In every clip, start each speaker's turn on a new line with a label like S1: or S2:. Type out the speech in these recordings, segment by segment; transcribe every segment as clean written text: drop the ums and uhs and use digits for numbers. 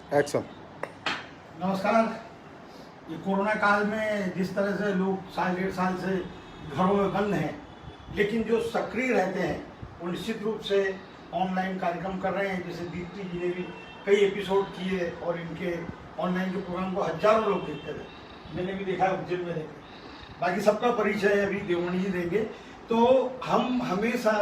S1: Action.
S2: नमस्कार। ये corona काल में जिस तरह से लोग साल डेढ़ साल से घरों में बंद हैं, लेकिन जो सक्रिय रहते हैं वो निश्चित रूप से ऑनलाइन कार्यक्रम कर रहे हैं। जैसे दीप्ति जी ने भी कई एपिसोड किए और इनके ऑनलाइन के प्रोग्राम को हजारों लोग देखते थे। मैंने भी देखा उज्जैन में देखे। बाकी सबका परिचय अभी देवमणि जी देंगे। तो हम हमेशा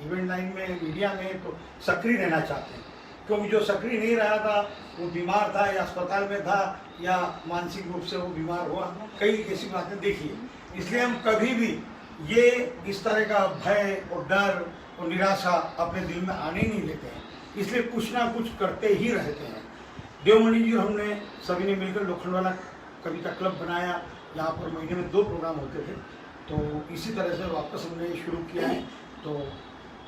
S2: इवेंट लाइन में, मीडिया में तो सक्रिय रहना चाहते हैं, क्योंकि जो सक्रिय नहीं रहा था वो बीमार था या अस्पताल में था या मानसिक रूप से वो बीमार हुआ, कई ऐसी बातें देखी है। इसलिए हम कभी भी ये इस तरह का भय और डर और निराशा अपने दिल में आने ही नहीं देते हैं, इसलिए कुछ ना कुछ करते ही रहते हैं। देवमणि जी हमने सभी ने मिलकर लोखंडवाला कविता क्लब बनाया, यहाँ पर महीने में 2 प्रोग्राम होते थे। तो इसी तरह से वापस हमने शुरू किया है। तो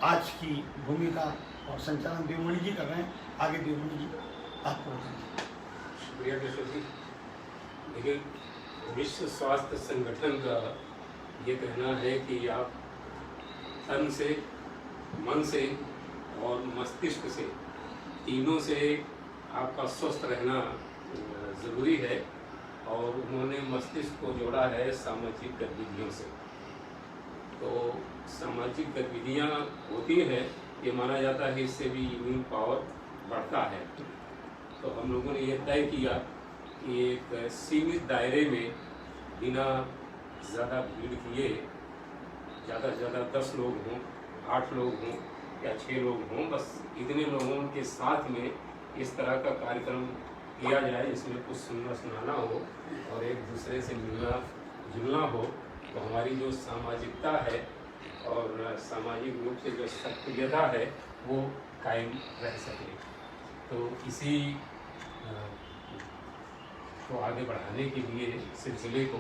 S2: आज की भूमिका और संचालन देवमणि जी कर रहे हैं। आगे देवमणि जी आपको बताएंगे।
S3: शुक्रिया किशोर जी। देखिए, विश्व स्वास्थ्य संगठन का ये कहना है कि आप तन से, मन से और मस्तिष्क से, तीनों से आपका स्वस्थ रहना ज़रूरी है। और उन्होंने मस्तिष्क को जोड़ा है सामाजिक गतिविधियों से। तो सामाजिक गतिविधियाँ होती हैं, ये माना जाता है इससे भी इम्यून पावर बढ़ता है। तो हम लोगों ने ये तय किया कि एक सीमित दायरे में बिना ज़्यादा भीड़ किए, ज़्यादा से ज़्यादा 10 लोग हों, 8 लोग हों या 6 लोग हों, बस इतने लोगों के साथ में इस तरह का कार्यक्रम किया जाए जिसमें कुछ सुनना सुनाना हो और एक दूसरे से मिलना जुलना हो। तो हमारी जो सामाजिकता है और सामाजिक रूप से जो सक्रियता है वो कायम रह सके। तो इसी को आगे बढ़ाने के लिए सिलसिले को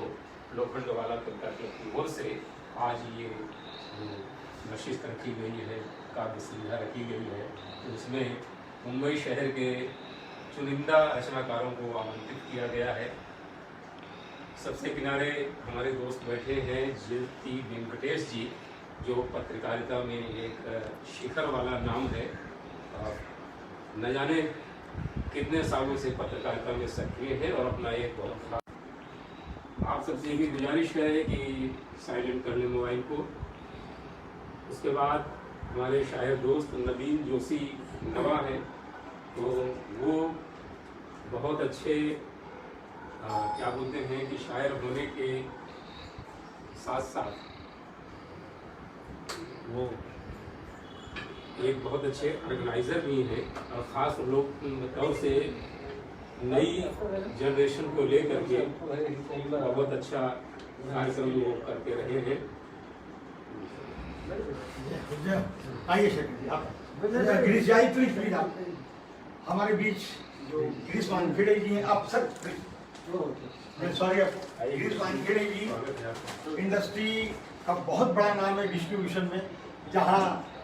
S3: लोखंडवाला कविता क्लब की ओर से आज ये नशिस्त रखी गई है, काव्य संध्या रखी गई है। तो उसमें मुंबई शहर के चुनिंदा रचनाकारों को आमंत्रित किया गया है। सबसे किनारे हमारे दोस्त बैठे हैं ज्योति वेंकटेश जी, जो पत्रकारिता में एक शिखर वाला नाम है। न जाने कितने सालों से पत्रकारिता में सक्रिय है और अपना एक बहुत खास। आप सबसे भी गुजारिश है कि साइलेंट कर लें मोबाइल को। उसके बाद हमारे शायर दोस्त नवीन जोशी नवा हैं। तो वो बहुत अच्छे क्या बोलते हैं कि शायर होने के साथ साथ वो एक बहुत अच्छे ऑर्गेनाइज़र भी हैं और ख़ास लोग तौर से नई जनरेशन को लेकर के बहुत अच्छा कार्यक्रम वो करके रहे हैं।
S2: आइए शेखर जी, आप गिरीश जी आइए, प्लीज आप हमारे बीच जो गिरीश वानखेड़े जी हैं। आप सर सॉरी, गिरीश वानखेड़े जी इंडस्ट्री का बहुत बड़ा नाम है डिस्ट्रीब्यूशन में, जहाँ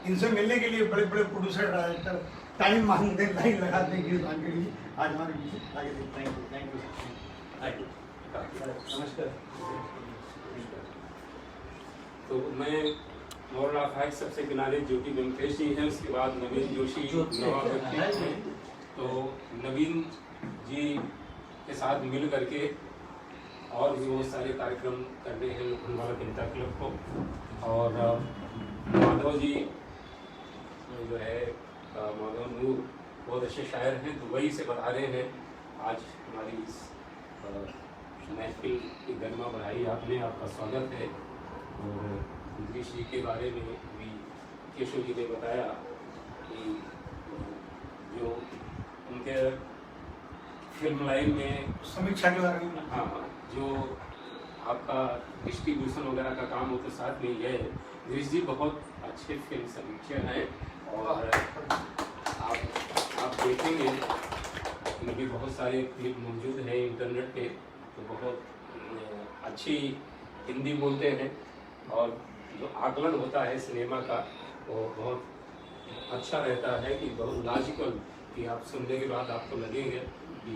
S2: इनसे मिलने के लिए बड़े बड़े प्रोड्यूसर डायरेक्टर टाइम मांगते, लाइन लगाते हैं। गिरीश वानखेड़े जी आज हमारे बीच आगे देखते हैं। Thank you. नमस्कार।
S3: तो मैं मोर लाखाइक सबसे किनारे ज्योति वेंकटेश जी हैं, उसके बाद नवीन जोशी नवा बैठे हैं। तो नवीन जी के साथ मिल करके और भी बहुत सारे कार्यक्रम करने हैं लोखंडवाला कविता क्लब को। और माधव जी जो है, माधव नूर बहुत अच्छे शायर हैं, दुबई से बता रहे हैं। आज हमारी इस महफिल की गरिमा बढ़ाई आपने, आपका स्वागत है। और गिरीश जी के बारे में भी केशव जी ने बताया कि जो उनके फिल्म लाइन में
S2: समीक्षा के बारे में,
S3: हाँ, जो आपका डिस्ट्रीब्यूशन वगैरह का काम हो, तो साथ में ये है गिरीश जी बहुत अच्छे फिल्म समीक्षक हैं। और आप देखेंगे उनकी बहुत सारे क्लिप मौजूद हैं इंटरनेट पे। तो बहुत अच्छी हिंदी बोलते हैं और जो आकलन होता है सिनेमा का वो बहुत अच्छा रहता है, कि बहुत लॉजिकल, कि आप सुनने के बाद आपको लगेगा कि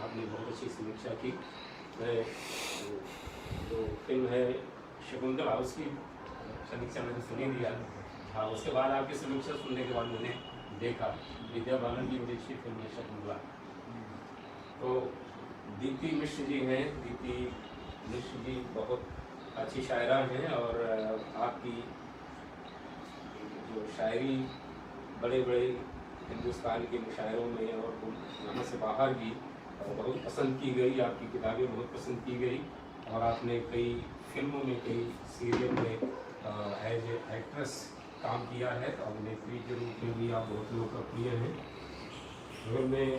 S3: आपने बहुत अच्छी समीक्षा की। मैं जो फिल्म है शकुंतला, उसकी समीक्षा मैंने सुनी दिया। हाँ, उसके बाद आपकी समीक्षा सुनने के बाद मैंने देखा विद्या बालन की बड़ी अच्छी फिल्म है शकुंतला, तो दीप्ति मिश्र जी हैं। दीप्ति मिश्र जी बहुत अच्छी शायरा हैं और आपकी जो शायरी बड़े बड़े हिंदुस्तान के मुशायरों में और यहाँ से बाहर भी बहुत पसंद की गई। आपकी किताबें बहुत पसंद की गई और आपने कई फिल्मों में, कई सीरियल में एज ए एक्ट्रेस काम किया है। तो अभिनेत्री के रूप में भी आप बहुत लोकप्रिय हैं। फिल्म में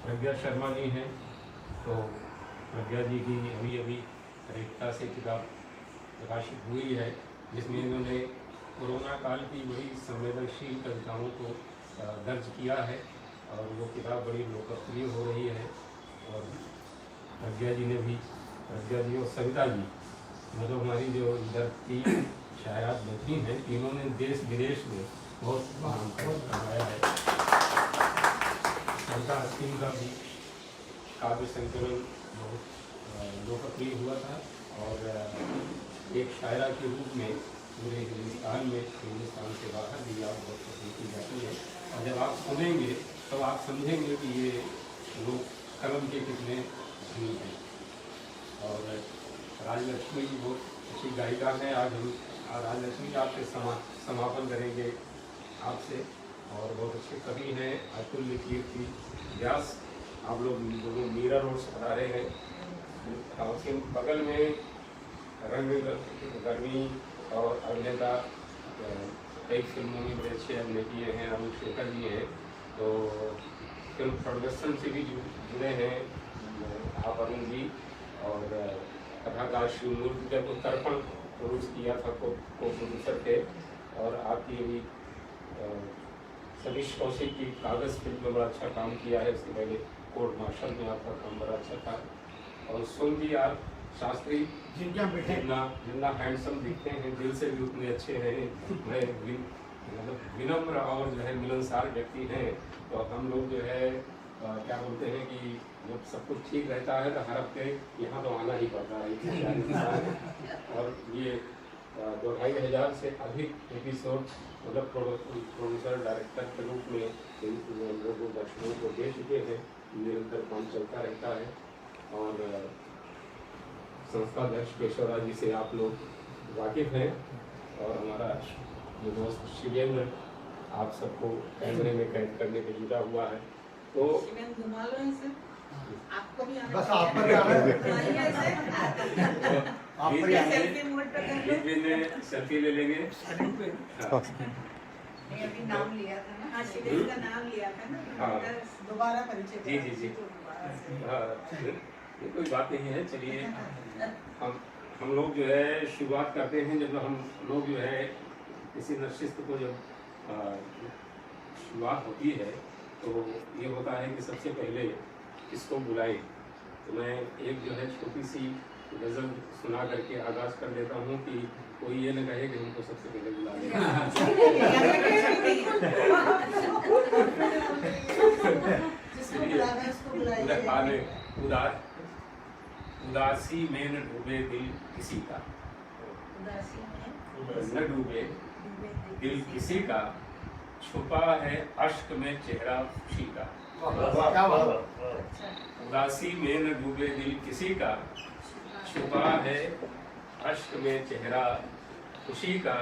S3: प्रज्ञा शर्मा जी हैं। तो प्रज्ञा जी की अभी अभी रेखता से किताब प्रकाशित हुई है, जिसमें इन्होंने कोरोना काल की बड़ी संवेदनशील कविताओं को दर्ज किया है और वो किताब बड़ी लोकप्रिय हो रही है। और प्रज्ञा जी ने भी, प्रज्ञा जी और सविता जी, मतलब हमारी जो इधर तीन शायरात बेटी हैं, तीनों ने देश विदेश में बहुत नाम कमाया है। सविता हसीन का भी काव्य संकलन बहुत लोकप्रिय हुआ था और एक शायरा के रूप में पूरे हिंदुस्तान में, हिंदुस्तान से बाहर भी आप बहुत पसंद की जाती है। और जब आप सुनेंगे तो आप समझेंगे कि ये लोग कलम के कितने धनी हैं। और राजलक्ष्मी जी बहुत अच्छी गायिका हैं। आज हम राजलक्ष्मी आपसे समापन करेंगे आपसे। और बहुत अच्छे कवि हैं अतुल्य कीर्ति व्यास। आप लोग मीरा रोड से बता रहे हैं। उसके बगल में रंग गर्मी और अभिनेता कई फिल्मों में बड़े अच्छे अभिनेता हैं, अरुण शेखर जी हैं। तो फिल्म प्रोडक्शन से भी जुड़े हैं आप अरुण जी। और कथाकार शिवमूर्ति जब तर्पण प्रोड्यूस किया था, को प्रोड्यूसर थे। और आपकी भी सतीश कौशिक की कागज़ फिल्म में बड़ा अच्छा काम किया है। उसके पहले कोर्ट मार्शल में आपका काम बड़ा अच्छा था। और सोमजी आर शास्त्री जितना हैंडसम दिखते हैं, दिल से भी उतने अच्छे हैं। बड़े मतलब विनम्र और जो है मिलनसार व्यक्ति हैं। तो हम लोग जो है क्या बोलते हैं कि जब सब कुछ ठीक रहता है तो हर हफ्ते यहाँ तो आना ही पड़ता है। और ये 2,500 से अधिक एपिसोड मतलब प्रोड्यूसर डायरेक्टर के रूप में इन लोगों दर्शकों को दे चुके हैं। निरंतर काम चलता रहता है। और संस्था अध्यक्ष पेशोरा जी से आप लोग वाकिफ़ हैं। और हमारा जो दोस्त शिवेंद्र आप सबको कैमरे में कैद करने पे जुटा हुआ है। तो
S1: घुमा लो इसे, आपको भी आना
S2: बस आप पर आना है। आप पर आना है।
S1: सेल्फी मोड पे कर लो।
S3: बीच में सेल्फी ले लेंगे। हाँ।
S1: नहीं, अभी नाम लिया था ना। हाँ, शिवेंद्र का नाम लिया था ना।
S3: हाँ।
S1: दोबारा परिचय
S3: जी जी जी। हाँ, ये कोई बात नहीं है। चलिए हम लोग जो है शुरुआत करते हैं। जब हम लोग जो है किसी नशिस्त को जब शुरुआत होती है तो ये होता है कि सबसे पहले किसको बुलाएं। तो मैं एक जो है छोटी सी गज़ल सुना करके आगाज़ कर देता हूँ कि कोई ये न कहे कि हमको सबसे पहले बुला लिया। उदासी में न डूबे दिल किसी का, न डूबे दिल किसी का, छुपा है अश्क में चेहरा खुशी का। उदासी में न डूबे दिल किसी का, छुपा है अश्क में चेहरा खुशी का।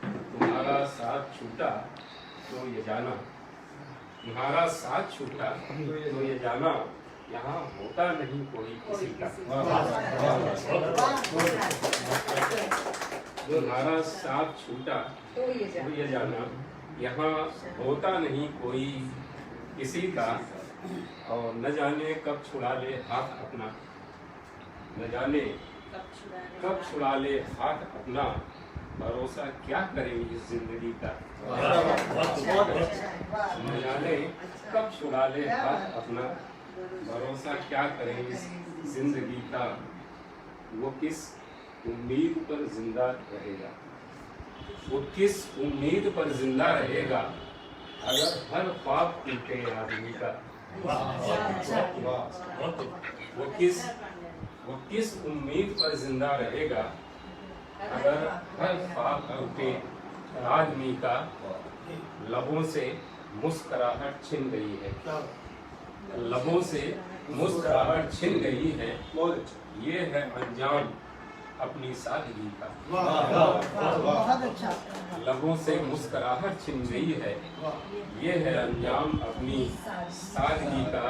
S3: तुम्हारा साथ छूटा तो ये जाना, तुम्हारा साथ छूटा तो ये जाना, यहाँ होता नहीं कोई किसी का। तुम्हारा साथ छूटा तो ये जाना, यहाँ होता नहीं कोई किसी का। और न जाने कब छुड़ा ले हाथ अपना, न जाने कब छुड़ा ले हाथ अपना, भरोसा क्या करें इस जिंदगी का। न जाने कब छुड़ा ले हाथ अपना, भरोसा क्या करें इस जिंदगी का। वो किस उम्मीद पर जिंदा रहेगा, वो किस उम्मीद पर जिंदा रहेगा, अगर हर ख्वाब टूटे आदमी का। वो किस उम्मीद पर जिंदा रहेगा, अगर हर ख्वाब टूटे आदमी का। लबों से मुस्कुराहट छिन गई है, लबों से मुस्कुराहट छिन गई है, ये है अंजाम अपनी सादगी का।
S1: बहुत अच्छा।
S3: लबों से मुस्कुराहट छिन गई है, ये है अंजाम अपनी सादगी का।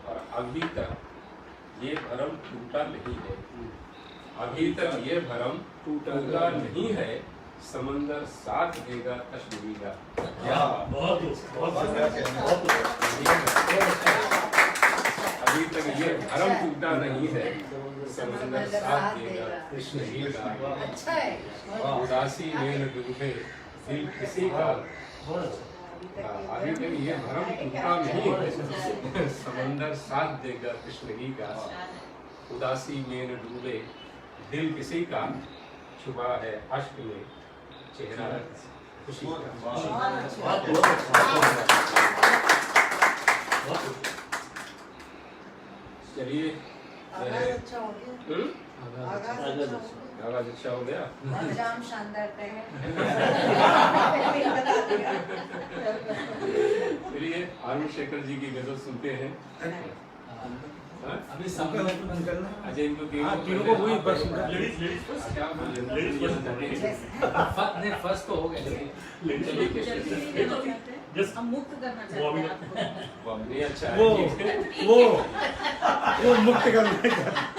S3: और अभी तक ये भरम टूटा नहीं है, अभी तक ये भरम टूटा नहीं है, समंदर साथ देगा कश्मीरी का। अभी तक ये भरम टूटा नहीं है, समंदर साथ देगा कश्मीरी का।
S1: अच्छा है।
S3: उदासी में न डूबे दिल किसी का, अभी तक ये भरम टूटा नहीं है, समंदर साथ देगा कृष्णगी का। उदासी में न डूबे दिल किसी का, छुपा है अश्क में चेहरा खुशी का। चलिए,
S1: आगाज अच्छा हो गया।
S3: आगाज अच्छा हो गया।
S1: अंजाम शानदार रहे।
S3: चलिए आरुण शेखर जी की गजल सुनते हैं।
S2: अभी सबका बंद करना।
S3: अच्छा, इनको
S2: तीनों को वही बस
S4: फर्स्ट तो हो गया।
S1: हम मुक्त करना चाहते हैं आपको।
S3: नहीं, अच्छा
S2: वो मुक्त कर।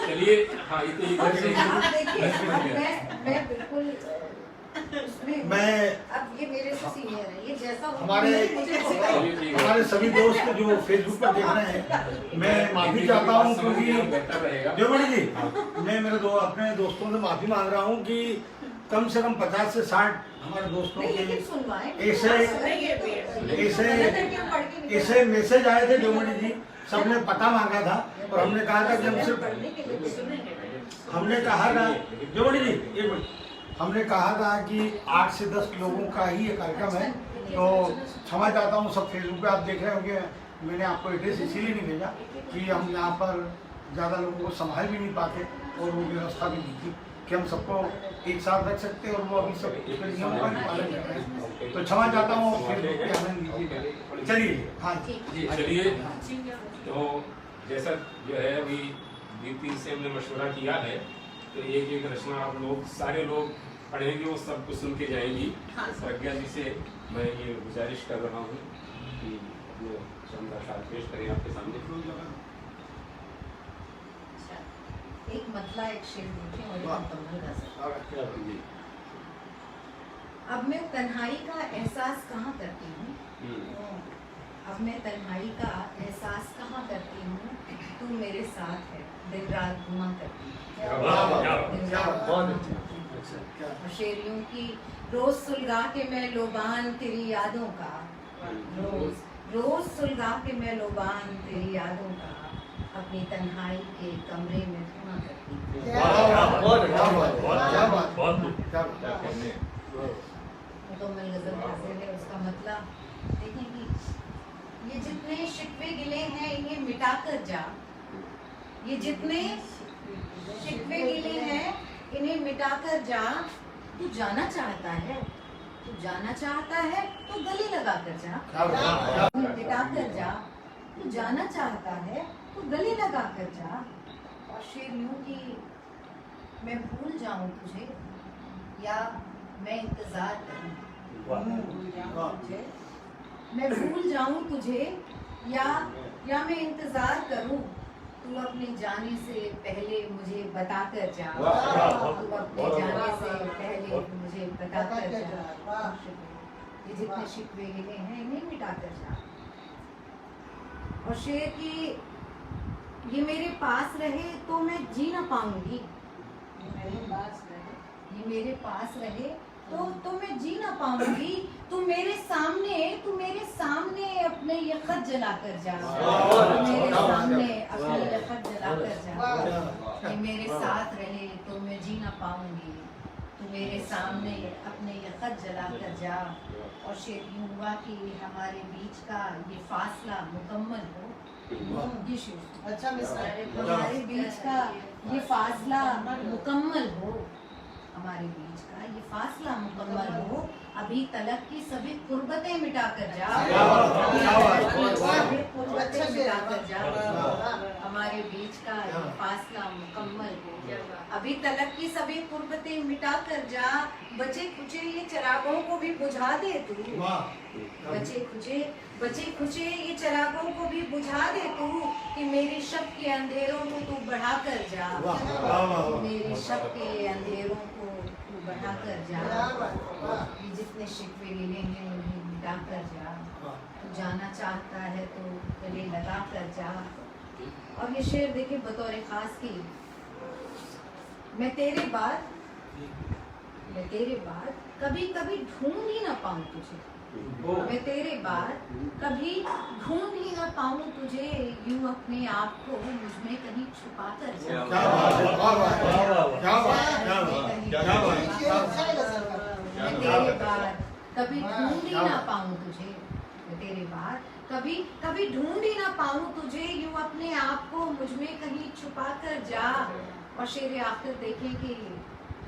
S3: चलिए, हाँ, इतनी
S1: आप देखिए, मैं बिल्कुल उसमें अब ये मेरे से सीनियर है, ये जैसा
S2: हमारे सभी दोस्त जो फेसबुक पर देख रहे हैं, मैं माफी चाहता हूँ क्योंकि देवमणि जी, मैं मेरे अपने दोस्तों से माफी मांग रहा हूँ कि कम से कम 50 से 60 हमारे दोस्तों के ऐसे मैसेज आए थे देवमणि जी, सबने पता मांगा था और हमने कहा था कि हम सिर्फ हमने कहा था देवमणि जी एक मिनट, हमने कहा था कि 8 से 10 लोगों का ही ये कार्यक्रम है। तो क्षमा चाहता हूँ, सब फेसबुक पे आप देख रहे होंगे, मैंने आपको एड्रेस इसीलिए नहीं भेजा कि हम यहाँ पर ज़्यादा लोगों को संभाल भी नहीं पाते और वो व्यवस्था भी नहीं थी कि हम सबको एक साथ रख सकते और वो अभी सब उसके नियमों का भी पालन कर रहे हैं। तो क्षमा चाहता हूँ, फेसबुक पे आनंद लीजिए। चलिए, हाँ
S3: चलिए, तो जैसा जो है अभी दीप्ति से हमने मशवरा किया है, तो एक एक रचना आप लोग सारे लोग पढ़ेंगे, वो सब कुछ सुन के जाएंगी। प्रज्ञा जी से मैं ये गुजारिश कर रहा हूँ कि वो चंद अशार पेश करें आपके सामने।
S1: एक मतला एक शेर देखें और एक मुकम्मल गज़ल। अब मैं तन्हाई का एहसास कहाँ करती हूँ, अब मैं तन्हाई का एहसास कहाँ करती हूँ, तू मेरे साथ है, दिन रात घुमा करती हूँ। और शेरियों की रोज सुलगा के मैं लोबान तेरी यादों का, रोज सुलगा के मैं लोबान तेरी यादों का, अपनी तन्हाई के कमरे में घुमा करती हूँ। मुकम्मल गजल हासिल है। उसका मतलब देखें कि ये जितने शिकवे गिले हैं इन्हें मिटा कर जा, ये जितने शिकवे गिले हैं इन्हें मिटा कर जा, तू जाना चाहता है, तू जाना चाहता है तो गले लगा कर जा, मिटा कर जा, तू जाना चाहता है तो गले लगा कर जा। और शेर यूं कि मैं भूल जाऊं तुझे या मैं इंतजार करूं, मैं भूल जाऊं तुझे या मैं इंतजार करूं, तू अपने जाने से पहले मुझे बता कर जा, तू अपने जाने से पहले मुझे बता कर जा, ये जितने शिकवे गिले हैं इन्हें मिटा कर जा। और शेर की ये मेरे पास रहे तो मैं जी ना पाऊंगी, ये मेरे पास रहे तो मैं जी ना पाऊंगी, तू मेरे सामने अपने ये खत जला कर जा, मेरे सामने अपने ये खत जला कर जा, ये मेरे साथ रहे तो मैं जी ना पाऊंगी, तू मेरे सामने अपने ये खत जला कर जा। और शेर यूं हुआ कि हमारे बीच का ये फासला मुकम्मल हो, ये शेर अच्छा हमारे बीच का ये फासला मुकम्मल हो, हमारे बीच का ये फासला मुकम्मल हो, अभी तलक की सभी कुर्बतें मिटा कर जा, सभी कुर्बतें मिटा कर जा, हमारे बीच का ये फासला मुकम्मल हो। अभी तलक की सभी कुर्बतें मिटा कर जा, बचे खुचे ये चिरागों को भी बुझा दे तू। बचे खुचे ये चिरागों को भी बुझा दे तू, कि मेरी शब के अंधेरों को तू बढ़ा कर जा। मेरी शब के अंधेरों को तू बढ़ा कर जा। ये जितने शिकवे गिले हैं उन्हें मिटा कर जा। तू जाना चाहता है तो गले लगा कर जा। और ये शेर देखिए बतौर खास की, मैं तेरे बाद कभी कभी ढूंढ ही ना पाऊं तुझे। मैं तेरे बाद कभी ढूंढ ही ना पाऊं तुझे, यूं अपने आप को मुझ में कहीं छुपा कर जा। मैं तेरे बाद कभी ढूंढ ही ना पाऊं तुझे। मैं तेरे बाद कभी ढूंढ ही ना पाऊं तुझे, यूं अपने आप को मुझ में कहीं छुपा कर जा। और शेर आखिर देखें कि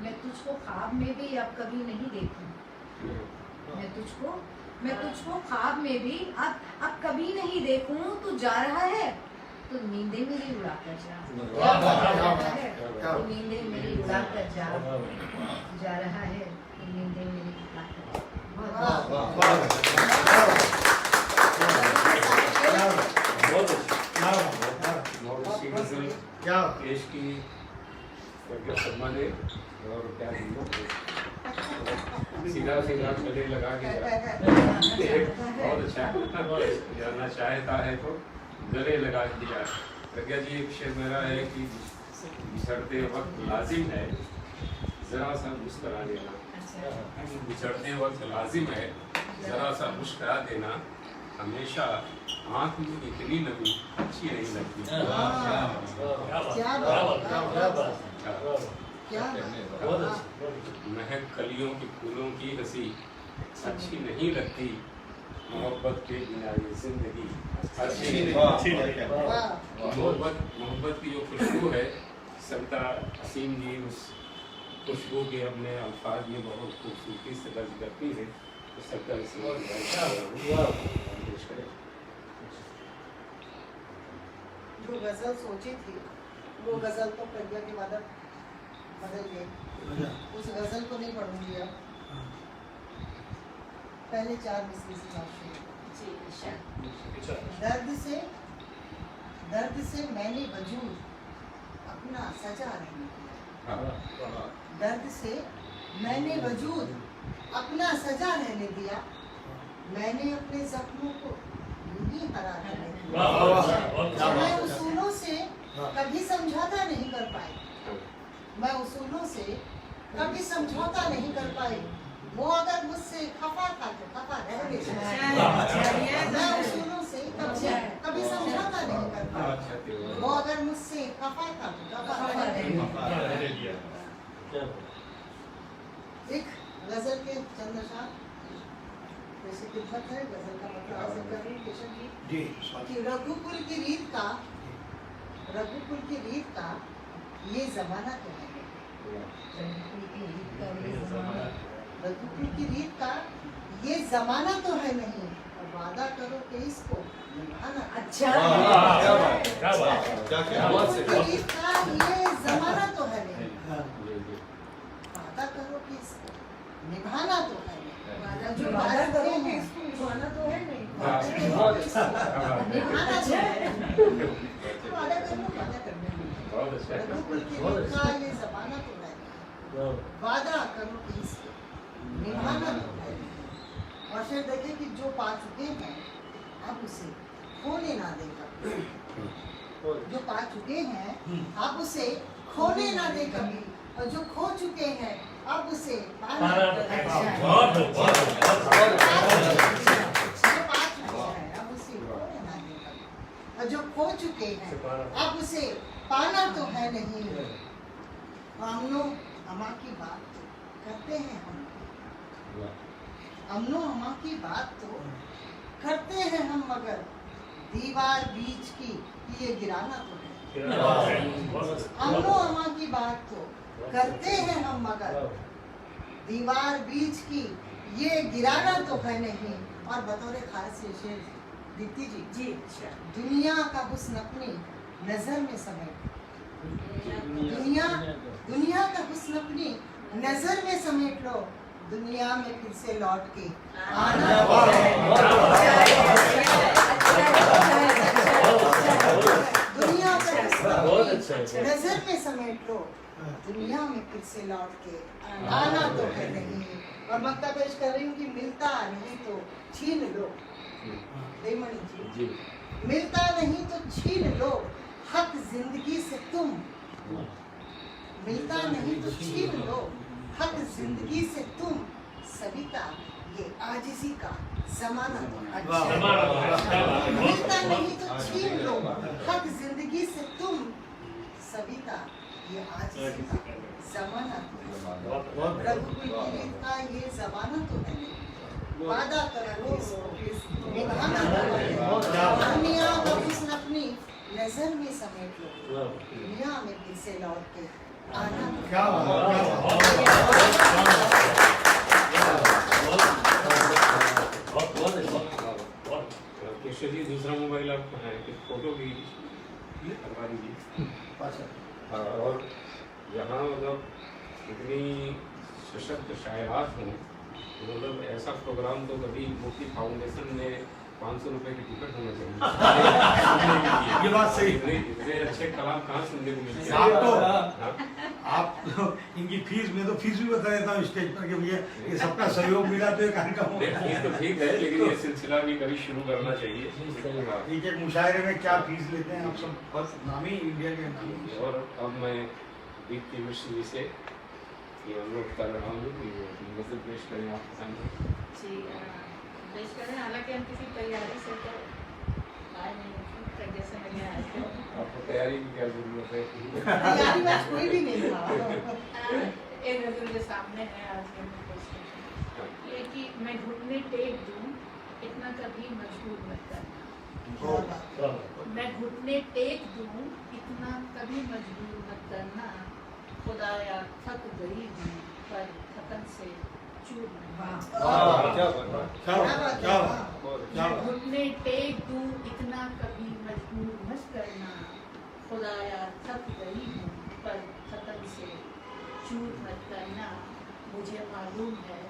S1: मैं तुझको ख्वाब में भी अब कभी नहीं देखूं। मैं तुझको ख्वाब में भी अब कभी नहीं देखूं। तू जा रहा है तो नींदें मेरी उड़ा कर जा। तो नींदें मेरी उड़ा कर जा। जा रहा है तो नींदें मेरी उड़ा कर
S3: जा। देश की सम्मान है और क्या सीधा गले लगा के बहुत अच्छा जानना चाहता है तो गले लगा दिया। प्रज्ञा जी एक शेर मेरा है कि बिछड़ते वक्त लाजिम है जरा सा मुस्करा देना। बिछड़ते वक्त लाजिम है जरा सा मुस्करा देना। हमेशा आँख में इतनी नमी अच्छी नहीं लगती। महक कलियों के फूलों की हंसी अच्छी नहीं लगती। मोहब्बत के बिना ये जिंदगी अच्छी नहीं। मोहब्बत की जो खुशबू है, सविता असीम जी उस खुशबू के अपने अल्फाज में बहुत खूबसूरती से दर्ज करती है। तो सविता
S4: जो गजल सोची थी वो गजल तो प्रज्ञा के बाद बदल गई। उस गजल को नहीं पढ़ूंगी अब। पहले 4 मिसरे से बात शुरू। दर्द से मैंने वजूद अपना सजा रहने दिया। दर्द से मैंने वजूद अपना सजा रहने दिया। मैंने अपने जख्मों को यूं हरा रहने दिया। मैं उसूलों से कभी समझौता नहीं कर पाई। मैं उसूलों से कभी समझौता नहीं कर पाई। वो अगर मुझसे खफा था तो खफा रहने दिया। मैं उसूलों से कभी समझौता नहीं कर पाई। वो अगर मुझसे खफा था तो खफा रहने दिया। एक गजल के चंद अशार जैसे खिदमत है। गजल का मतलब हासिल कर रही केशव जी कि रघुकुल की रीत का ये जमाना तो है। रघुकुल की रीत का ये जमाना तो है नहीं। और वादा करो कि इसको निभाना।
S1: अच्छा
S4: रघुकुल की रीत का ये जमाना तो है नहीं। वादा करो कि इसको निभाना तो है नहीं। जो वादा करो कि इसको निभाना तो है नहीं। निभाना तो है। वादा करना रघुकुल की रीत का ये जमाना तो है। वादा करो कि इसको निभाना तो है। और फिर देखें कि जो पा चुके हैं अब उसे खोने ना देगा। जो पा चुके हैं अब उसे खोने ना दे कभी। और जो खो चुके हैं अब उसे पाना। जो पा चुके हैं अब उसे खोने ना दे कभी। और जो खो चुके हैं अब उसे पाना तो है नहीं। अमनो अमा की बात तो करते हैं हम। अमनो अमा की बात तो करते हैं हम, मगर दीवार बीच की ये गिराना तो है। अमनो अमा की बात तो करते हैं हम, मगर दीवार बीच की ये गिराना तो है नहीं। और बतौर खास शेर दीप्ति जी दुनिया का हुस्न अपनी नजर में समेट लो। दुनिया का हुस्न अपनी नजर में समेट लो, दुनिया में फिर से लौट के आना। दुनिया का हुस्न अपनी नजर में समेट लो, दुनिया में फिर से लौट के आना तो है नहीं। और मक्ता पेश कर रही हूँ कि मिलता नहीं तो छीन लो। देवमणि जी, मिलता नहीं तो छीन लो हक जिंदगी से तुम, मिलता नहीं तो छीन लो हक जिंदगी से तुम, सविता ये आजिज़ी का ज़माना तो मिलता नहीं तो छीन लो हक जिंदगी से तुम, सविता ये आजिज़ी का ज़माना तो रघुकुल की रीत का ये ज़माना तो है नहीं। वादा करो निभाना दुनिया का हुस्न अपनी नजर में समेट लो, दुनिया में फिर से लौट के आना।
S2: क्या
S3: केशव जी, दूसरा मोबाइल आपका है कि फोटो भी करवा दीजिए। और यहाँ मतलब इतनी सशक्त शायरात हूँ, मतलब ऐसा प्रोग्राम तो कभी मुफ्ती फाउंडेशन में 500 रुपए की टिकट होना चाहिए।
S2: ये बात सही।
S3: इतने अच्छे कलाम कहाँ सुनने को मिलते हैं।
S2: आप तो इनकी फीस में तो फीस भी बता देता हूँ स्टेज पर कि भैया ये सबका सहयोग मिला तो ये कार्यक्रम
S3: फीस तो ठीक है, लेकिन ये सिलसिला भी कभी शुरू करना चाहिए।
S2: ठीक है, मुशायरे में क्या फीस लेते हैं आप सब, बस नामी इंडिया के नामी।
S3: और अब मैं दीप केमिस्ट्री से ये अनुरोध कर रहा हूँ कि वो नजर पेश करें आपके सामने।
S5: जी पेश करें। हालांकि हम किसी तैयारी से तो आए नहीं, जैसे मैंने आए थे।
S3: आपको तैयारी की क्या जरूरत है?
S4: तैयारी में कोई भी नहीं था।
S5: एक नजर मेरे सामने है आज के क्वेश्चन ये कि मैं घुटने टेक दूं, इतना कभी मजबूर मत करना। मैं घुटने टेक दूं, इतना कभी मजबूर मत करना। खुदाया थक गई हूँ पर थकन से चूर घुटने टेक दूं, इतना कभी मजबूर मत करना। खुदाया थक गई हूँ पर थकन से चूर मत करना। मुझे मालूम है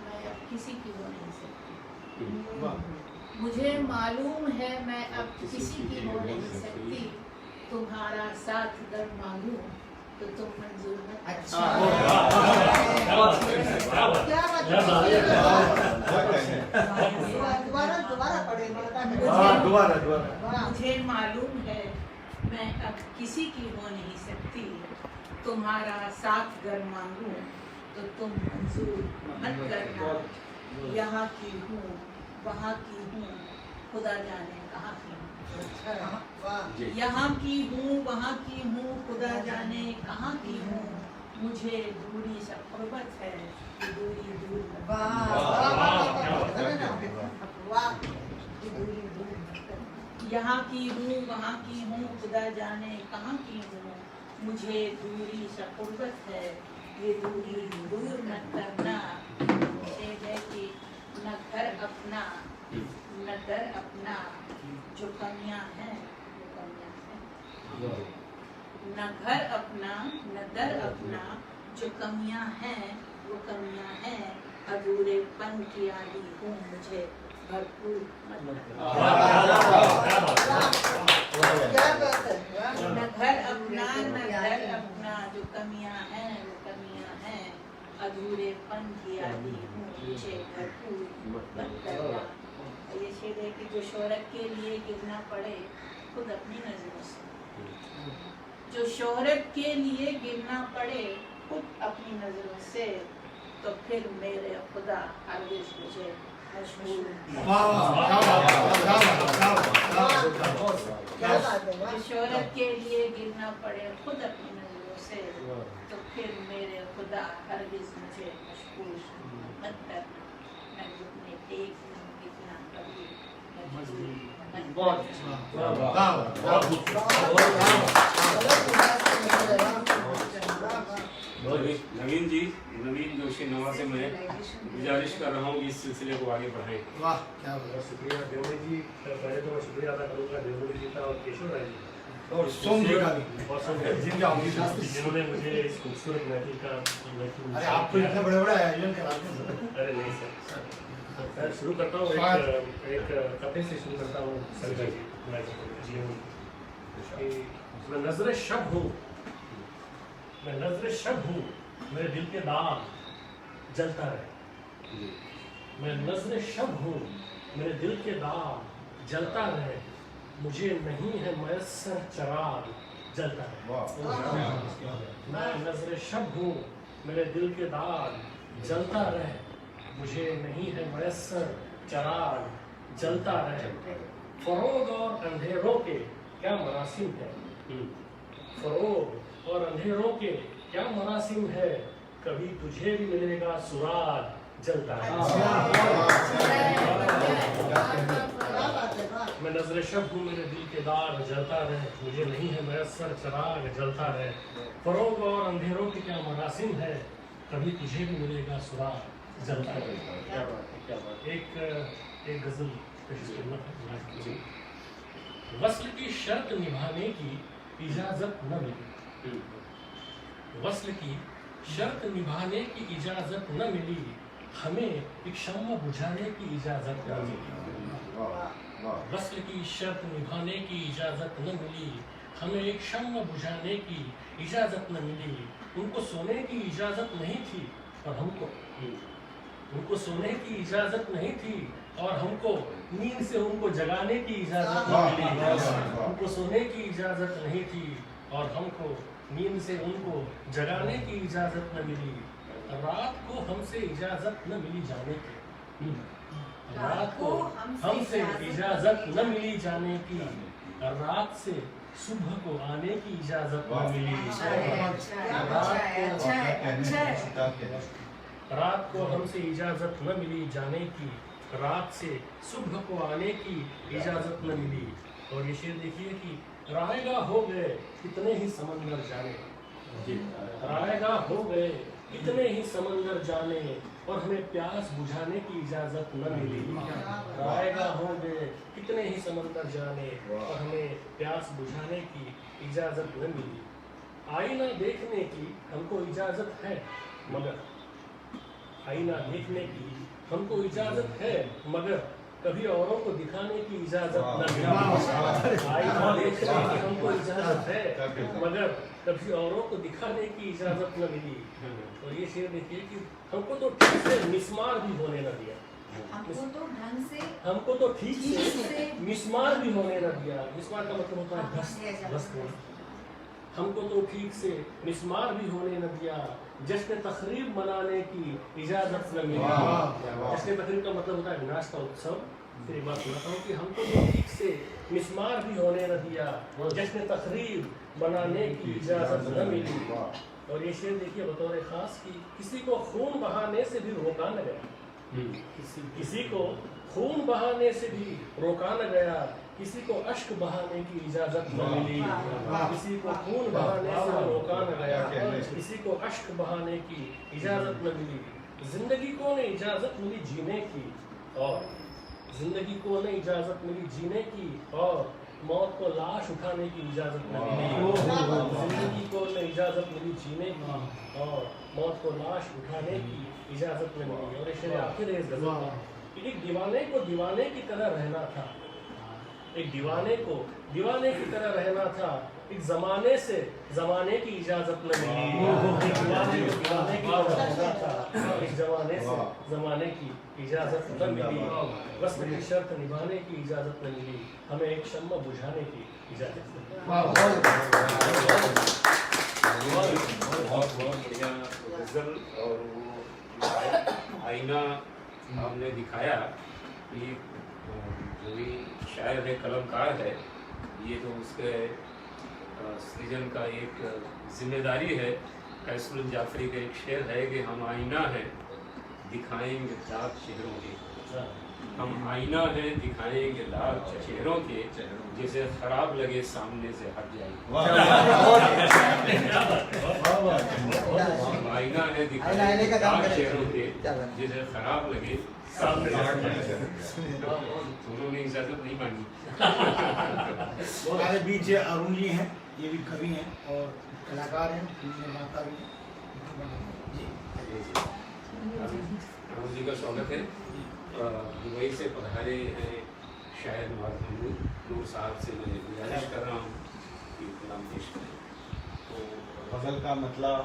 S5: मैं अब किसी की हो नहीं सकती। मुझे मालूम है मैं अब किसी की हो नहीं सकती। तुम्हारा साथ अगर मांगूं तो तुम मंजूर मत।
S1: अच्छा,
S4: क्या बात दोबारा पढ़े।
S5: मुझे मालूम है मैं अब किसी की हो नहीं सकती। तुम्हारा साथ अगर मांगूं तो तुम मंजूर मत करना। यहाँ की हूँ वहाँ की हूँ, खुदा जाने कहाँ की हूँ। यहाँ की हूँ वहाँ की हूँ, खुदा जाने कहाँ की हूँ। मुझे दूरी से क़ुर्बत है, दूरी दूर यहाँ की हूँ वहाँ की हूँ, खुदा जाने कहाँ की हूँ। मुझे दूरी से क़ुर्बत है, ये दूरी दूर मत करना। शेर है कि न घर अपना न दर अपना, जो कमियां हैं वो कमियां हैं। न घर अपना न दर अपना, जो कमियां हैं वो कमियां हैं। अधूरेपन की आदी हूँ मुझे भरपूर मत न घर अपना न दर अपना, जो कमियां हैं वो कमियां हैं। अधूरेपन की आदी हूँ मुझे भरपूर मत करना। ये शेर है कि जो शोहरत के लिए गिरना पड़े खुद अपनी नजरों से, जो शोहरत के लिए गिरना पड़े खुद अपनी नजरों से, तो फिर मेरे खुदा हरगिज़ मुझे मशहूर। जो शोहरत के लिए गिरना पड़े खुद अपनी नजरों से, तो फिर मेरे खुदा हरगिज़ मुझे मशहूर मत करना। मैं घुटने टेक इतना कभी
S3: नवीन जी, नवीन जोशी नवा से मैं गुजारिश कर रहा हूँ इस सिलसिले को आगे बढ़ाएं।
S2: वाह क्या बात है।
S6: शुक्रिया देवमणि जी। पहले तो मैं शुक्रिया अदा करूँगा देवमणि जी का और केशव राय जी
S2: और सोम जी का भी
S6: और
S2: जिनके ऑफिस में।
S6: जिन्होंने मुझे इस खूबसूरत महफिल का
S2: अरे आप तो इतने बड़े बड़े आयोजन कराते हैं सर।
S6: अरे नहीं सर, मैं शुरू करता हूँ एक कथे से शुरू करता हूँ संजय जी। मैं नजर शब हूँ, मैं नजर शब हूँ, मेरे दिल के दाग जलता रहे। मैं नजर शब हूँ, मेरे दिल के दाग जलता रहे, मुझे नहीं है मयस्सर चराग जलता रहे। मैं नजर शब हूँ, मेरे दिल के दाग जलता रहे, मुझे नहीं है मयस्सर चराग जलता रहे। फरोग और अंधेरों के क्या मरासिम है, फरोग और अंधेरों के क्या मरासिम है, कभी तुझे भी मिलेगा सुराग जलता रहे। मैं नजर शब हूँ, मेरे दिल के दाग जलता रहे, मुझे नहीं है मयस्सर चराग जलता रहे। फरोग और अंधेरों के क्या मरासिम है, कभी तुझे भी मिलेगा सुराग जलता रहे। क्या बात है, क्या बात। एक गजल पेश करना है। वस्ल की शर्त निभाने की इजाजत न मिली, वस्ल की शर्त निभाने की इजाजत न मिली, हमें एक शम्मा बुझाने की इजाजत न मिली। वस्ल की शर्त निभाने की इजाजत न मिली, हमें एक शम्मा बुझाने की इजाजत न मिली। उनको सोने की इजाजत नहीं थी और हमको, उनको सोने की इजाजत नहीं थी और हमको नींद से उनको जगाने की इजाजत न मिली। उनको सोने की इजाजत नहीं थी और हमको नींद से उनको जगाने की इजाजत न मिली। रात को हमसे इजाजत न मिली जाने की, रात को हमसे इजाजत न मिली जाने की, रात से सुबह को आने की इजाजत न मिली। रात को हमसे इजाजत न मिली जाने की, रात से सुबह को आने की इजाजत न मिली। और ये शेर देखिए कि रायगा हो गए कितने ही समंदर जाने, रायगा हो गए कितने ही समंदर जाने, और हमें प्यास बुझाने की इजाजत न मिली। रायगा हो गए कितने ही समंदर जाने, और हमें प्यास बुझाने की इजाजत न मिली। आईना देखने की हमको इजाजत है मगर, आईना देखने की हमको इजाजत है मगर, कभी औरों को दिखाने की इजाजत न मिली। आईना देखने की हमको इजाजत है मगर, कभी औरों को दिखाने की इजाजत न मिली। और ये शेर देखिए कि हमको तो ठीक से मिसमार भी होने न दिया,
S1: हमको तो ढंग से,
S6: हमको तो ठीक से मिसमार भी होने न दिया। मिसमार का मतलब होता है ध्वस्त होना। हमको तो ठीक से मिसमार भी होने न दिया, जश्न तकरीब मनाने की इजाजत न मिली। जश्न तकरीब का मतलब होता है विनाश का उत्सव। फिर एक बात सुनाता हूँ कि हमको तो ठीक से मिसमार भी होने न दिया, जश्न तकरीब मनाने की इजाजत न मिली। और ये शेर देखिए बतौर खास कि किसी को खून बहाने से भी रोका न गया, किसी को खून बहाने से भी रोका न गया, किसी को अश्क बहाने की इजाजत न मिली। किसी को खून बहाने से रोका न गया, किसी को अश्क बहाने की इजाजत न मिली। जिंदगी को न इजाजत मिली जीने की, और जिंदगी को न इजाजत मिली जीने की, और मौत को लाश उठाने की इजाजत न मिली। जिंदगी को न इजाजत मिली जीने की, और मौत को लाश उठाने की इजाजत न मिली। और इसे आखिर इस गजल में कि एक दीवाने को दीवाने की तरह रहना था, एक दीवाने को दीवाने की तरह रहना था, एक जमाने से जमाने की इजाजत न मिली। एक दीवाने को दीवाने की तरह रहना था, एक जमाने से जमाने की इजाजत न मिली। वस्ल की शर्त निभाने की इजाजत न मिली, हमें एक शम्मा बुझाने की इजाजत न मिली।
S3: बहुत बढ़िया गजल। और वो आईना हमने दिखाया कि जो भी शायर है, कलमकार है, ये तो उसके सृजन का एक जिम्मेदारी है। कैसरुल जाफरी का एक शेर है कि हम आईना हैं दिखाएंगे दाग चेहरों के, हम आईना हैं दिखाएंगे दाग चेहरों के, जिसे खराब लगे सामने से हट जाएंगे। आईना है दिखाएंगे दाग चेहरों के, जिसे खराब लगे
S6: सामने
S3: उन्होंने इजाजत नहीं मांगी।
S2: हमारे बीच अरुण जी हैं, ये भी कवि हैं और कलाकार हैं, फिल्म निर्माता भी हैं। जी
S3: अरुण जी का स्वागत है। दुबई से पधारे हैं शायद नूर साहब से मैं गुजारिश कर रहा हूँ कि कलाम पेश करें। तो
S7: गज़ल का मतलब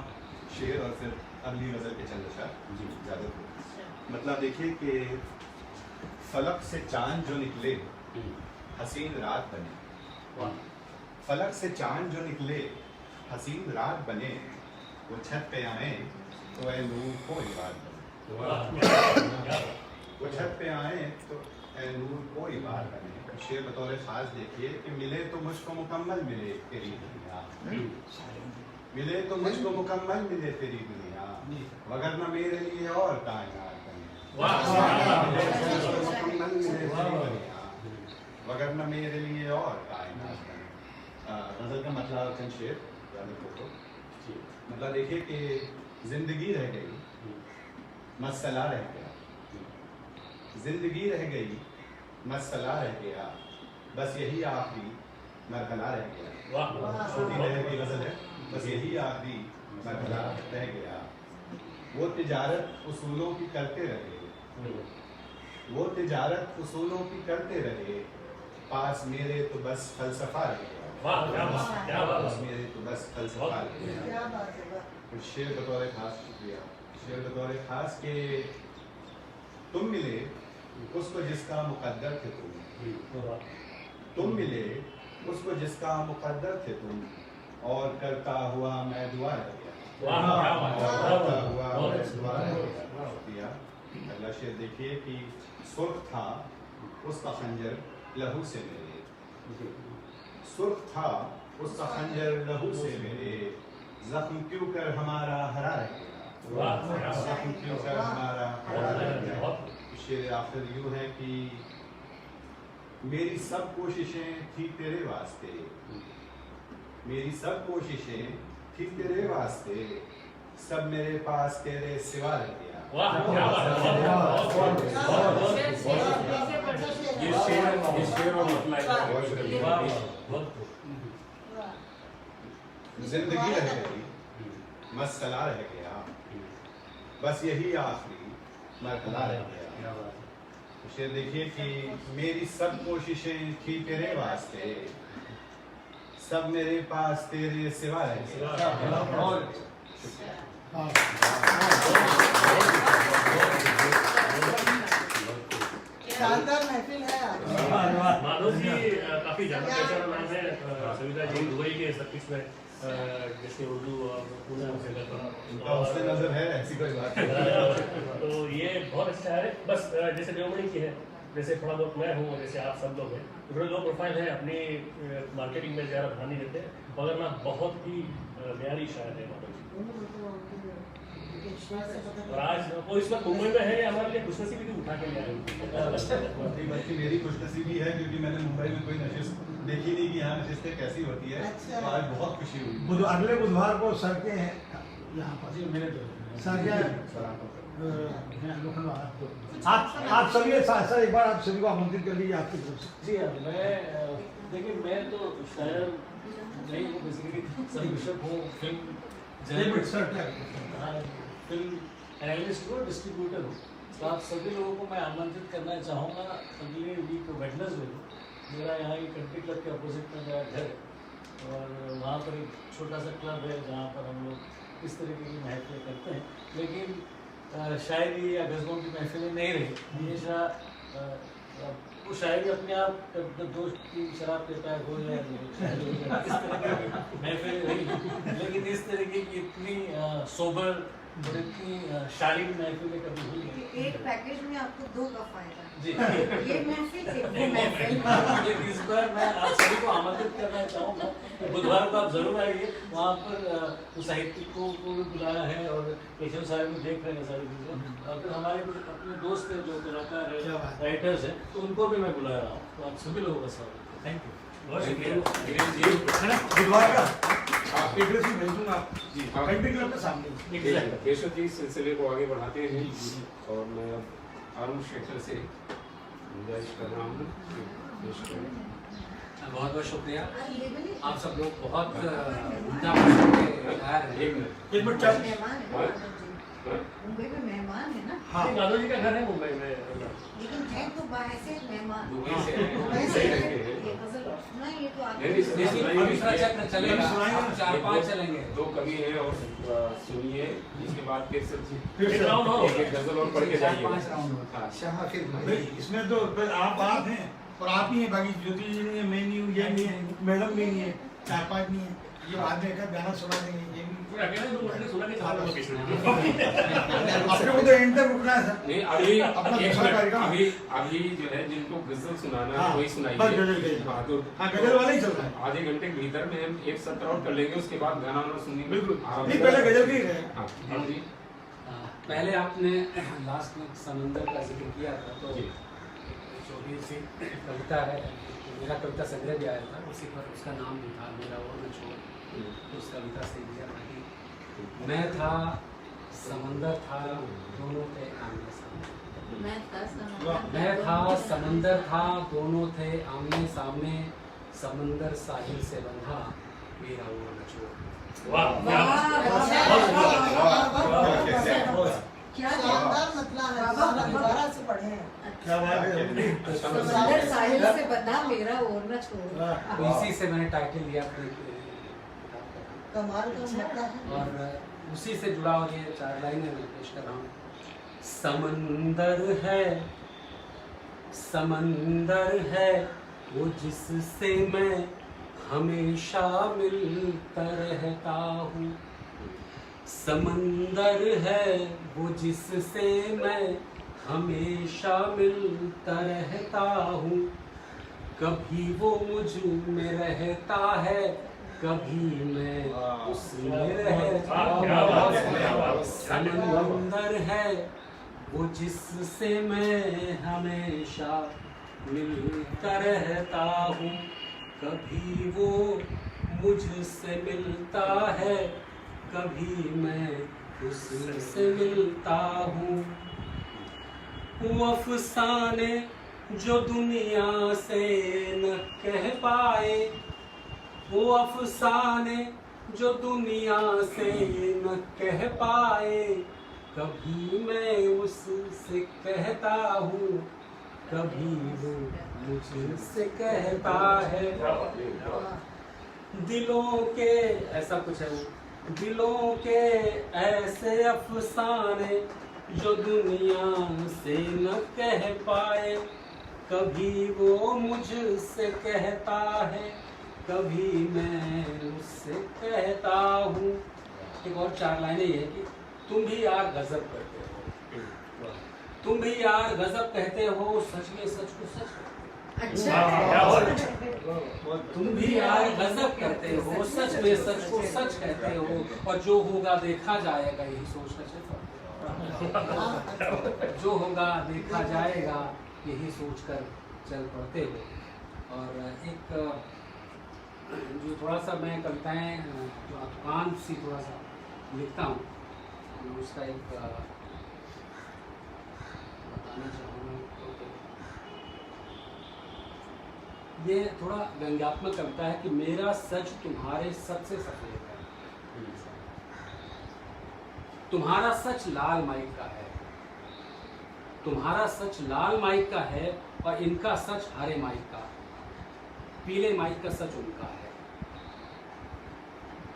S7: शेर और फिर अगली गज़ल के चंद अशआर
S3: जी
S7: ज़्यादा मतलब देखिए कि फलक से चांद जो निकले हसीन रात बने, फलक से चांद जो निकले हसीन रात बने, वो छत पे आए तो ऐ नूर को इबाद बने, वो छत पे आए तो ऐ नूर को इबाद बने। शेर बतौर खास देखिए कि मिले तो मुझको मुकम्मल मिले तेरी दुनिया, मिले तो मुझको मुकम्मल मिले तेरी दुनिया, वगरना मेरे लिए और कायनात बने, मुकम्मल मिले तेरी दुनिया, वगरना मेरे लिए और कायनात बने। गज़ल का मतलब चंद शेर मतलब देखिए कि जिंदगी रह गई मसला रह गया, जिंदगी रह गई मसला रह गया, बस यही आखिरी मरहला रह गया। छोटी लहर की गज़ल है, बस यही आखिरी मरहला रह गया। वो तिजारत उसूलों की करते रहे, वो तिजारत उसूलों की करते रहे, पास मेरे तो बस फलसफा रह गया, पास मेरे तो बस फलसफा रह गया।
S4: क्या बात है, वाह।
S7: कुछ शेर बतौर खास शुक्रिया, शेर बतौर खास के तुम मिले उसको जिसका मुकद्दर थे तुम मिले उसको जिसका मुकद्दर थे तुम, और करता हुआ मैं दुआ रह गया, करता हुआ मैं दुआ रह गया। अगला शेर देखिए कि सुर्ख था उसका खंजर लहू से मेरे, सुर्ख था उसका खंजर लहू से मेरे, जख्म क्यों कर हमारा हरा रह गया, जख्म क्यों कर हमारा हरा रह गया। शेर आखिर यूँ है कि मेरी सब कोशिशें थी तेरे वास्ते, मेरी सब कोशिशें थी तेरे वास्ते, सब मेरे पास तेरे सिवा रह गया।
S3: ये शेर और मतलब
S7: जिंदगी रह गई मसला रह गया, बस यही आखिरी मरहला रह गया। शेर देखिए कि मेरी सब कोशिशें थी तेरे वास्ते, सब मेरे पास तेरे सिवा रह गया।
S4: शानदार महफिल है आज।
S6: माधव जी काफी जाना पहचाना नाम है, सविता जी दुबई के सर्किट में जैसे उर्दू और पूना से
S7: उनका उससे नजर है, ऐसी कोई बात नहीं।
S6: तो ये बहुत अच्छा है। बस जैसे देवमणि की है, जैसे थोड़ा बहुत मैं हूँ, जैसे आप सब लोग हैं, थोड़ा लो प्रोफाइल है, अपनी मार्केटिंग में ज़्यादा ध्यान नहीं देते, मगर ना बहुत ही प्यारी शायर है माधव जी। और आज वो इस वक्त मुंबई में है, हमारे लिए खुशनसीबी भी उठा के ले आए।
S7: बल्कि मेरी खुशनसीबी है क्योंकि मैंने मुंबई में कोई नशिश देखी नहीं कि यहाँ नशिस्तें कैसी होती है।
S4: अच्छा।
S7: आज बहुत खुशी हुई।
S2: अगले बुधवार को सड़कें हैं यहाँ पर, सड़कें आप सभी साथ एक बार आप सभी को आमंत्रित कर लीजिए आपकी तरफ से।
S8: जी हाँ, देखिए मैं तो शायर नहीं हूँ, बेसिकली संरक्षक हूँ, फिल्म एनालिस्ट हूँ, डिस्ट्रीब्यूटर हूँ। तो आप सभी लोगों को मैं आमंत्रित करना चाहूँगा अगले वीक वेडनेसडे को। मेरा यहाँ एक कंट्री क्लब के अपोजिट में मेरा घर है और वहाँ पर एक छोटा सा क्लब है जहाँ पर हम लोग इस तरीके की महफिलें करते हैं। लेकिन शायरी या गज़लों की महफिलें नहीं रही, हमेशा वो शायरी अपने आप दोस्त की शराब पीता है हो जाए, इस तरीके की महफिल रही। लेकिन इस तरीके की इतनी सोबर और इतनी शालीन महफिलें कभी हुई नहीं।
S1: एक पैकेज में आपको 2 का फायदा
S8: जी।
S1: ये महफिल एक वो महफिल।
S8: लेकिन इस बार मैं आप सभी को आमंत्रित करना चाहूँगा, बुधवार को आप जरूर आइए। वहाँ पर साहित्यिकों को भी बुलाया है और केशव साहब भी देख रहे हैं सारी चीज़ें, और फिर हमारे अपने दोस्त हैं जो कलाकार हैं, राइटर्स हैं, तो उनको भी मैं बुला रहा हूँ। तो आप सभी लोगों का स्वागत है। थैंक यू, बहुत शुक्रिया।
S2: बुधवार का एड्रेस भी भेज दूंगा
S3: जी
S2: कंट्री क्लब के सामने।
S3: केशव जी सिलसिले को आगे बढ़ाते हैं और मैं अरुण शेखर से गुजारिश कर रहा हूँ पेश करें।
S9: बहुत बहुत शुक्रिया। आप सब लोग बहुत उम्दा प्रश्न के गायर हैं।
S3: एक मिनट
S1: मेहमान है ना मुंबई में मेहमान है ना।
S2: हाँ
S6: माधव जी का घर है मुंबई में।
S1: लेकिन है तो बाहर मेहमान
S3: दुबई से
S1: दुबई से
S3: सही
S1: है।
S3: रहते हैं।
S1: ये गजल सुना ये तो आप
S3: नहीं,
S9: दूसरा चक्र चलेगा, अब 4-5 चलेंगे।
S3: दो कवि हैं और सुनिए, इसके बाद फिर से
S6: फिर राउंड हो।
S3: एक गजल और पढ़ के जाइए।
S9: 4-5 राउंड हो।
S3: हाँ।
S2: भाई, इसमें तो फिर आप हैं और आप ही हैं, बाकी ज्योति जी नहीं है, मैं नहीं हूँ, ये नहीं है, मैडम भी नहीं है, 4-5 नहीं है, ये बाद में एक गाना सुना देंगे, ये भी
S6: फिर अकेले 2 घंटे सुना के चला लोकेशन।
S2: अपने को तो एंड तक रुकना है सर।
S3: नहीं अभी
S2: अपना
S3: एक
S2: दूसरा
S3: मिनट,
S2: कार्यक्रम।
S3: अभी जो है जिनको गजल सुनाना है
S2: हाँ,
S3: वही
S2: बस
S3: सुनाइए।
S2: गजल गजल।
S3: हाँ, तो
S2: हाँ, गजल वाला ही चल रहा है।
S3: आधे घंटे के भीतर में हम एक सत्र और कर लेंगे, उसके बाद गाना वाना सुनेंगे।
S2: बिल्कुल
S3: हाँ,
S2: नहीं, पहले गजल की है।
S3: हाँ हाँ जी
S9: पहले आपने लास्ट में समंदर का जिक्र किया था, तो
S3: जी।
S9: छोटी सी कविता है, मेरा कविता संग्रह भी आया था, उसी पर उसका नाम भी था मेरा और न छोड़। तो उस कविता से लिया था कि मैं था समंदर था दोनों थे आमने सामने।
S1: मैं था समंदर
S9: था दोनों थे आमने सामने, समंदर साहिल से बंधा मेरा वो न छोड़।
S6: वाह क्या
S1: क्या
S4: शानदार मतलब है, दोबारा से पढ़े हैं।
S2: क्या बात है।
S1: समंदर साहिल से बंधा मेरा और न छोड़।
S9: तो इसी से मैंने टाइटल लिया अपने
S4: कमाल का मतलब है।
S9: और उसी से जुड़ा हुआ ये 4 लाइनें मैं पेश कर रहा हूँ। समंदर है वो जिससे मैं हमेशा मिलता रहता हूँ। समंदर है वो जिससे मैं हमेशा मिलता रहता हूँ। कभी वो मुझ में रहता है, कभी मैं उसमें रहता हूँ। समंदर है वो जिससे मैं हमेशा मिलता रहता हूँ। कभी वो मुझसे मिलता है, कभी मैं उससे मिलता हूँ। वो अफसाने जो दुनिया से न कह पाए, वो अफसाने जो दुनिया से न कह पाए, कभी मैं उससे कहता हूँ, कभी वो मुझसे कहता है। दिलों के ऐसा कुछ है वो, दिलों के ऐसे अफसाने जो दुनिया से न कह पाए, कभी वो मुझसे कहता है, कभी मैं उससे कहता हूँ। एक और 4 लाइनें ये है कि तुम भी यार गजब करते हो, तुम भी यार गजब कहते हो, सच में सच को सच कहते
S1: अच्छा
S9: हो। तुम भी यार गजब करते हो, सच में सच को सच कहते हो, और जो होगा देखा जाएगा यही सोचकर चलते हो। जो होगा देखा जाएगा यही सोचकर चल पड़ते हो। और एक जो थोड़ा सा मैं कविताएं जो अफगान सी थोड़ा सा लिखता हूँ, उसका एक बताना चाहूँगा। ये थोड़ा व्यंग्यात्मक कविता है कि मेरा सच तुम्हारे सच से सफेद है, तुम्हारा सच लाल माइक का है, तुम्हारा सच लाल माइक का है, और इनका सच हरे माइक का, पीले माइक का सच उनका है।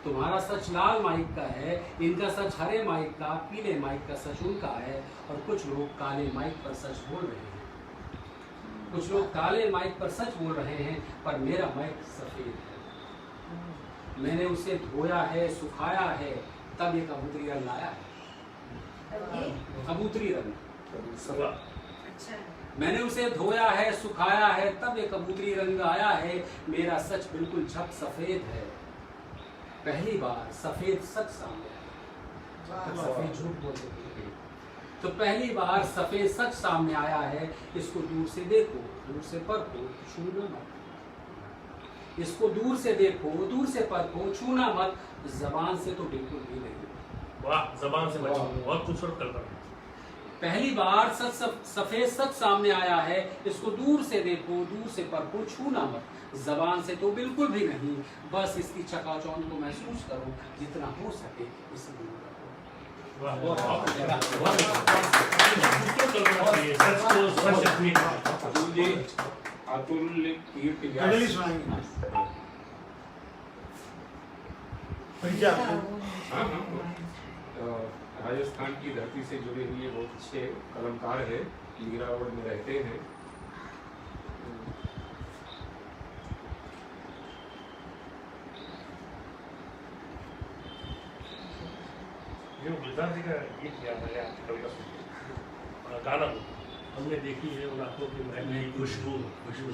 S9: तुम्हारा सच लाल माइक का है, इनका सच हरे माइक का, पीले माइक का सच उनका है। और कुछ लोग काले माइक पर सच बोल रहे हैं, कुछ लोग काले माइक पर सच बोल रहे हैं, पर मेरा माइक सफेद है। मैंने उसे धोया है, सुखाया है, तब ये कबूतरी रंग आया है। कबूतरी रंग,
S1: अच्छा
S9: मैंने उसे धोया है, सुखाया है, तब ये कबूतरी रंग आया है। मेरा सच बिल्कुल झप सफेद है, पहली बार सफेद सच सामने आया। सफेद झूठ बोलते थे, तो पहली बार सफेद सच सामने आया है। इसको दूर से देखो, दूर से परखो, छूना मत। इसको दूर से देखो, दूर से परखो, छूना मत। जबान से तो बिल्कुल भी नहीं।
S6: वाह, जबान से बचो, बहुत खूबसूरत करता है।
S9: पहली बार सफेद सच सामने आया है, इसको दूर से देखो, दूर से परखो, छूना मत, जबान से तो बिल्कुल भी नहीं, बस इसकी चकाचौंध को महसूस करो, जितना हो सके इसे दूर रखो।
S3: अतुल्य कीर्ति
S2: अगली सुनाएंगे। परिचय आपको।
S3: हाँ, राजस्थान की धरती से जुड़े हुए बहुत अच्छे कलमकार है, लीरावड़ में रहते हैं।
S6: ये गुलजार जी का गीत याद है, आपकी कविता सुनी, गाना हमने देखी है उन आंखों की महक खुशबू,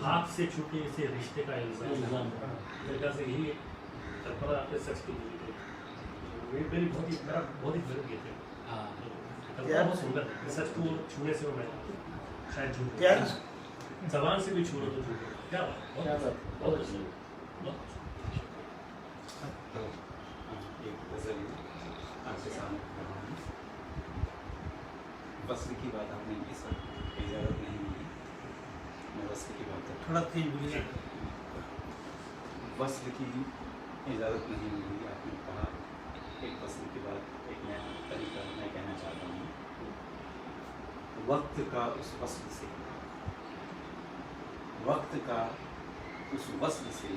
S6: हाथ से छूटे इसे रिश्ते का इल्जाम, मेरे ख्याल से यही परंपरा आपने सच की मेरी बहुत ही फेवरेट गीत है। बहुत सुंदर है, सच को छूने से मैं शायद झूठ जबान से भी छू लो तो झूठ। क्या बात, बहुत अच्छा।
S10: एक गजल आपके सामने रहा हूँ। वस्ल की बात आपने इस वक्त इजाज़त नहीं दी, मैं वस्ल की बात करता
S2: थोड़ा तेज बोलिए।
S10: वस्ल की इजाज़त नहीं मिली, आपने कहा एक वस्ल की बात, एक नया तरीका मैं कहना चाहता हूँ। वक्त का उस वस्ल से, वक्त का उस वस्ल से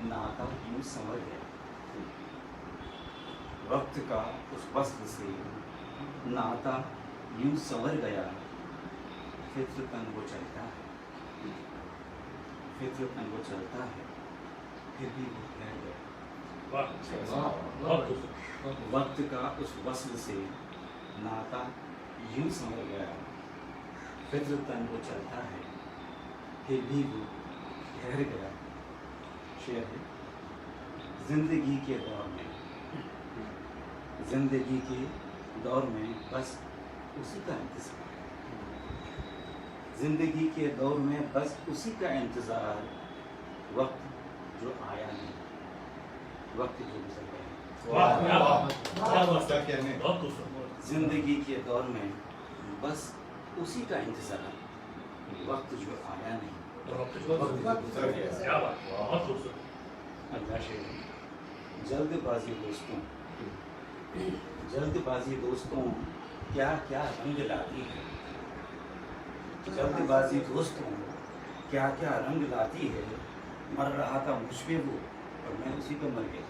S10: नाता यूँ संवर गया, वक्त का उस वस्ल से नाता यूँ संवर गया, फित्रतन वो चलता है, फित्रतन वो चलता है, फिर भी वो ठहर गया। वक्त का उस वस्ल से नाता यूँ संवर गया, फित्रतन वो चलता है, फिर भी वो ठहर गया। शेर है, जिंदगी के दौर में, जिंदगी के दौर में बस उसी का इंतज़ार, जिंदगी के दौर में बस उसी का इंतज़ार, वक्त जो आया नहीं, वक्त जो गुजर गया। जिंदगी के दौर में बस उसी का इंतज़ार, वक्त जो आया नहीं, वक्त जो गुजर गया। अगला शेर, जल्दबाजी दोस्तों, जल्दबाजी दोस्तों क्या क्या रंग लाती है, जल्दबाजी दोस्तों क्या क्या रंग लाती है, मर रहा था मुझ पे वो और मैं उसी पे मर गया।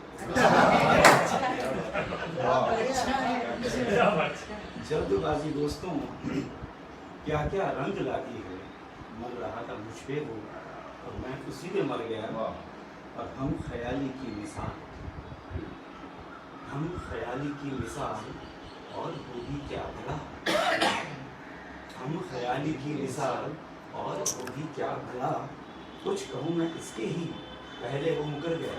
S10: जल्दबाजी दोस्तों क्या क्या रंग लाती है, मर रहा था मुझ पे वो और मैं उसी पे मर गया। और हम ख्याली की मिसाल, हम ख्याली की मिसाल और होगी क्या भला, हम ख्याली की मिसाल और होगी क्या भला, कुछ कहूँ मैं इसके ही पहले वो मुकर गया।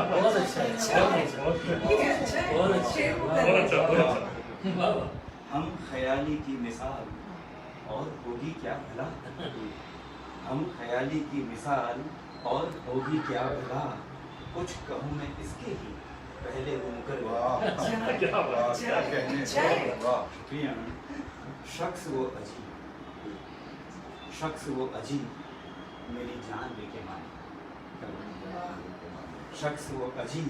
S6: बहुत अच्छा, बहुत अच्छा।
S10: हम ख्याली की मिसाल और होगी क्या भला, हम ख्याली की मिसाल और होगी क्या भला, कुछ कहूँ मैं इसके ही पहले वो मुकर गया। शुक्रिया। शख्स वो अजीब, शख्स वो अजीब मेरी जान लेके माने, शख्स वो अजीब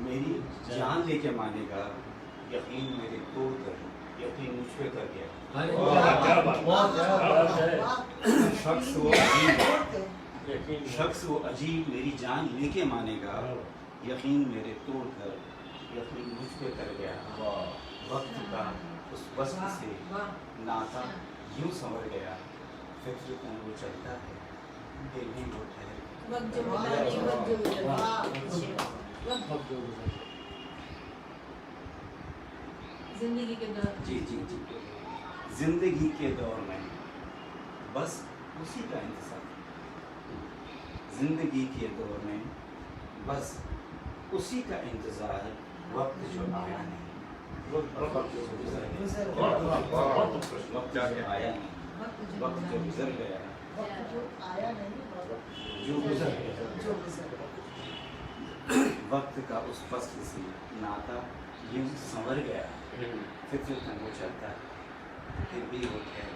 S10: मेरी जान लेके मानेगा, यकीन मेरे तोड़ कर यकीन मुझ पे कर गया। शख्स वो अजीब, शख्स वो अजीब मेरी जान लेके मानेगा, यकीन मेरे तोड़ कर यकीन मुझ पे कर गया। वक्त का उस वस्ल से नाता यूँ संवर गया, फिक्रतन वो चलता है, फिर भी वो ठहर गया।
S5: जिंदगी के दौर,
S10: जी जी जी, जिंदगी के दौर में बस उसी का इंतजार, जिंदगी के दौर में बस उसी का इंतजार, वक्त जो आया नहीं, वक्त जो गुजर गया, वक्त जो आया नहीं, वक्त जो गुजर गया, जो गुजर गया। वक्त का उस फस्ल से नाता यूं संवर गया, फिर वो चलता है, फिर भी वो ठहर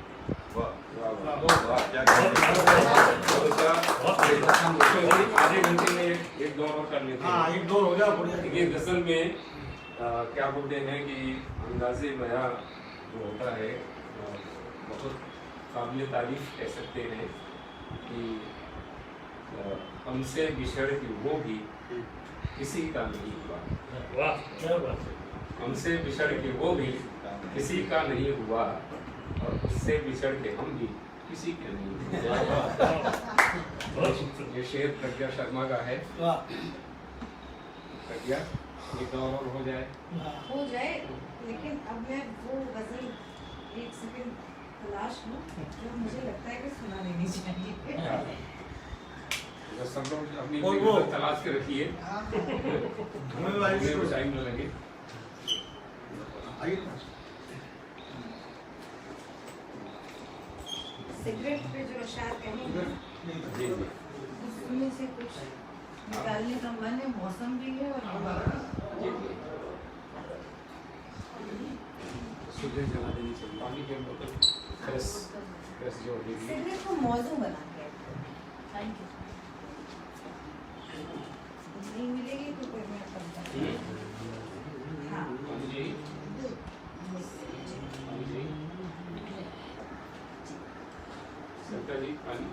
S3: आधे घंटे में एक दौर और कर लेते हैं।
S2: हाँ, एक दौर हो जाए बढ़िया।
S3: देखिए गजल में क्या बोलते हैं कि अंदाज़े बयां जो होता है बहुत काबिल तारीफ कह सकते हैं कि हमसे बिछड़ के वो भी किसी का नहीं हुआ।
S6: वाह क्या बात है।
S3: हमसे बिछड़ के वो भी किसी का नहीं हुआ और उससे बिछड़ के हम भी किसी के नहीं हुए। ये शेर प्रज्ञा शर्मा का है। प्रज्ञा एक और हो जाए।
S4: हो जाए, लेकिन अब मैं वो गजल एक सेकंड तलाश लूं जो मुझे लगता है कि सुना लेनी चाहिए।
S3: तो सब लोग अपनी
S2: और वो
S3: तलाश के रखिए,
S2: धुएं वाली
S3: कुछ टाइम न लगे।
S1: सिगरेट पे जो अशार कहेंगे
S3: जी जी
S1: उसमें से कुछ निकालने का मन है। मौसम भी है और हवा भी।
S3: सुबह जला देनी चाहिए पानी के बोतल फ्रेश जो होगी।
S1: सिगरेट को मौजू बना के
S5: थैंक यू।
S1: नहीं मिलेगी तो फिर मैं करता हाँ
S3: जी जी सत्ता जी पानी